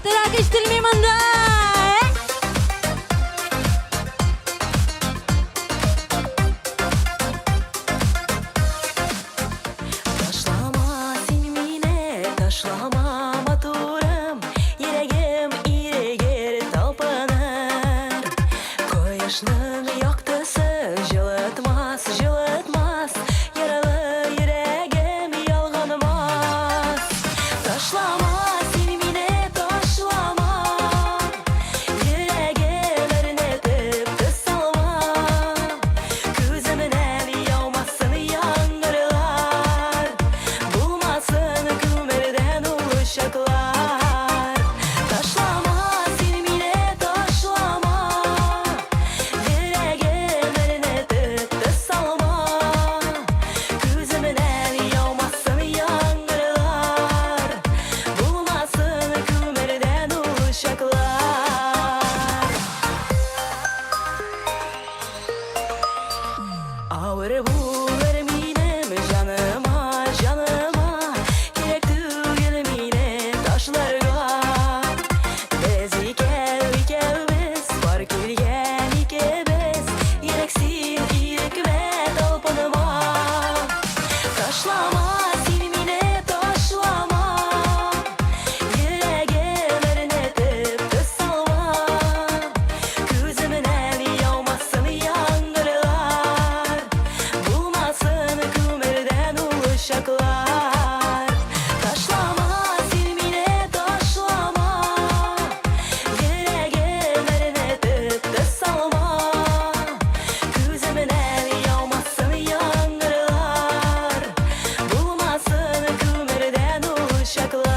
Batırak iştilmeyim da. Taşlama silmine, taşlama maturum, yüreğim iregir talpanır. Koyuşnun yaktысы жылытmaz, жылытmaz, yaralı yüreğim yalganmaz. Taşlama silmine, taşlama, yüreğim erinetip kısalma. Gözümden yağmasın yağmurlar, bulmasın kümerden uşaklar. Taşlama silmine, taşlama, yüreğim erinetip kısalma. Gözümden yağmasın yağmurlar, bulmasın kümerden uşaklar. Ağır bulur benim canıma, canıma, gerek değil mine taşlarga. Biz ikimiz, var kelgen ikimiz, gereksin irik ve talpanıma. Taşlama silmine, taşlama, yüreğim erinetip kısalma. Gözümden yağmasın yağmurlar, bulmasın kümerden uşaklar. Taşlama silmine, taşlama, yüreğim erinetip kısalma. Gözümden yağmasın yağmurlar, bulmasın kümerden uşaklar.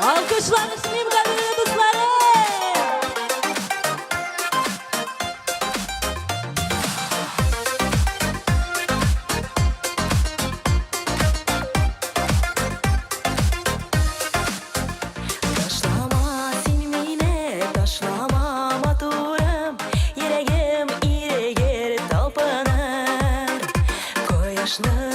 Alkışlar iştilmeyim kadını dostlarım. Taşlama silmine, taşlama maturum, yüreğim iregir talpanır. Koyuşnun